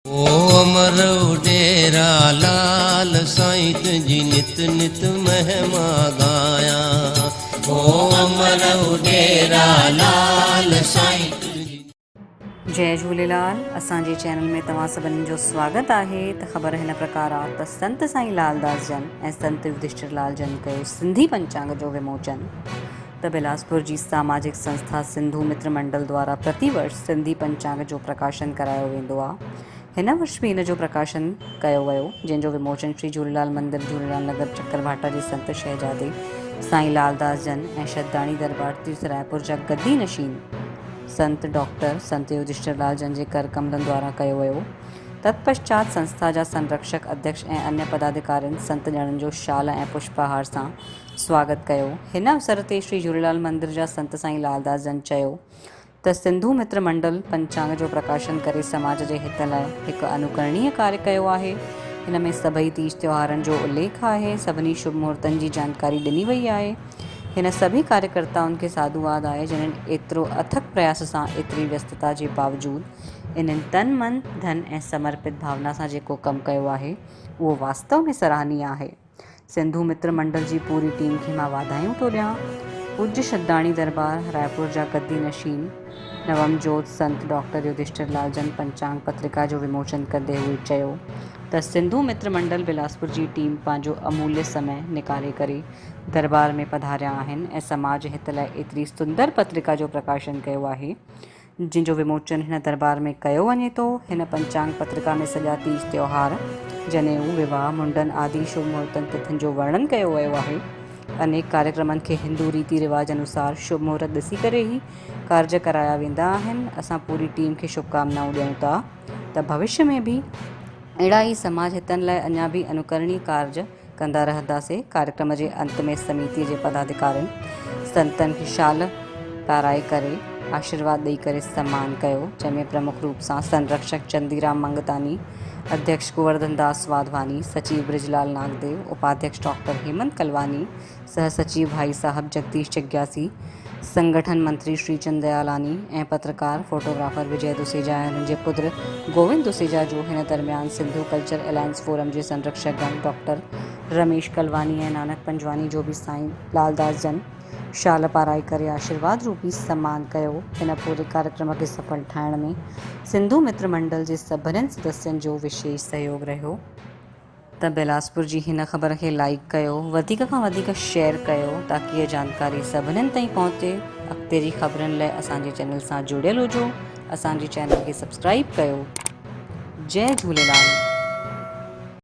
ओ अमर डेरा लाल साईं तुंहिंजी नित नित महिमा गाया। ओ अमर डेरा लाल साईं तुंहिंजी। जय झूलेलाल। असांजे चैनल में तव्हां सभिनी जो स्वागत आहे। त ख़बर हिन प्रकार आहे त संत साईं लालदास जन ऐं संत युधिष्ठिर लाल जन कयो सिंधी पंचांग जो विमोचन। त बिलासपुर जी सामाजिक संस्था सिंधु मित्र मंडल द्वारा प्रतिवर्ष सिंधी पंचांग जो प्रकाशन करायो वेंदो आहे। हिन वर्ष बि इन जो प्रकाशन कयो वियो, जंहिंजो विमोचन श्री झूलेलाल मंदिर झूलेलाल नगर चक्करभाटा जी संत शहजादे साईं लालदास जन ऐं शतदाणी दरबार तीर्थ रायपुर जा गद्दी नशीन संत डॉक्टर संत युधिष्ठिर लाल जन जे कर कमलनि द्वारा कयो वियो। तत्पश्चात संस्था जा संरक्षक अध्यक्ष ऐं अन्य पदाधिकारियुनि संत ॼणनि जो शाल ऐं पुष्पहार सां स्वागत कयो। हिन अवसर ते श्री झूलेलाल मंदिर जा संत साईं लालदास जन चयो त सिंधु मित्र मंडल पंचांग जो प्रकाशन करे समाज जे हित लाइ हिकु अनुकरणीय कार्य कयो आहे। हिन में सभई तीज त्योहारनि जो उल्लेख आहे, सभिनी शुभ मुहूर्तनि जी जानकारी ॾिनी वई आहे। हिन सभी कार्यकर्ताउनि खे साधुवाद आहे जिन्हनि एतिरो अथक प्रयास सां एतिरी व्यस्तता जे बावजूदु इन्हनि तन मन धन ऐं समर्पित भावना सां जेको कमु कयो आहे उहो वास्तव में सराहनीय आहे। सिंधु मित्र मंडल जी पूरी टीम खे मां वाधायूं थो ॾियां। पूज्य शतदाणी दरबार रायपुर जा गद्दी नशीन नवमजोत संत डॉक्टर युधिष्ठिर लाल जन पंचांग पत्रिका जो विमोचन कंदे हुए चयो त सिंधु मित्र मंडल बिलासपुर जी टीम पंहिंजो अमूल्य समय निकारे करे दरबार में पधारिया आहिनि ऐं समाज हित लाइ एतिरी सुंदर पत्रिका जो प्रकाशन कयो आहे जंहिंजो विमोचन हिन दरबार में कयो वञे थो। हिन पंचांग पत्रिका में सॼा तीज त्योहार जनेऊ विवाह मुंडन आदि शुभ मुहूर्तनि तिथियुनि जो वर्णन कयो वियो आहे। अनेक कार्यक्रमनि खे हिंदू रीति रिवाज अनुसार शुभ मुहूर्त ॾिसी करे ई कार्य कराया वेंदा आहिनि। असां पूरी टीम खे शुभकामनाऊं ॾियूं था त भविष्य में बि अहिड़ा ई समाज हितनि लाइ अञा बि अनुकरणीय कार्य कंदा रहंदासीं। कार्यक्रम जे अंत में समितीअ जे पदाधिकारियुनि संतनि खे शाल पाराए करे आशीर्वाद ॾेई करे सम्मान कयो, जंहिंमें प्रमुख रूप सां संरक्षक चंदीराम मंगतानी, अध्यक्ष गोवर्धन दास वाधवानी, सचिव ब्रिजलाल नागदेव, उपाध्यक्ष डॉक्टर हेमंत कलवानी, सह सचिव भाई साहब जगदीश जग्यासी, संगठन मंत्री श्रीचंद दयालानी ऐं पत्रकार फोटोग्राफर विजय दुसेजा ऐं हुननि जे पुत्र गोविंद दुसेजा जो हिन दरमियान सिंधु कल्चर अलायंस फोरम जे संरक्षकगण डॉक्टर रमेश कलवानी ऐं नानक पंजवानी जो बि साईं लालदास जन शाल पाराए करे आशीर्वाद रूपी सम्मान कयो। हिन पूरे कार्यक्रम खे सफल ठाहिण में सिंधु मित्र मंडल जे सभिनीनि सदस्यनि जो विशेष सहयोग रहियो। त बिलासपुर जी हिन ख़बर खे लाइक कयो, वधीक खां वधीक शेयर कयो ताकी इहा जानकारी सभिनीनि ताईं पहुचे। अॻिते जी ख़बरुनि लाइ असांजे चैनल सां जुड़ियल हुजो, असांजे चैनल खे सब्सक्राइब कयो। जय झूलेलाल।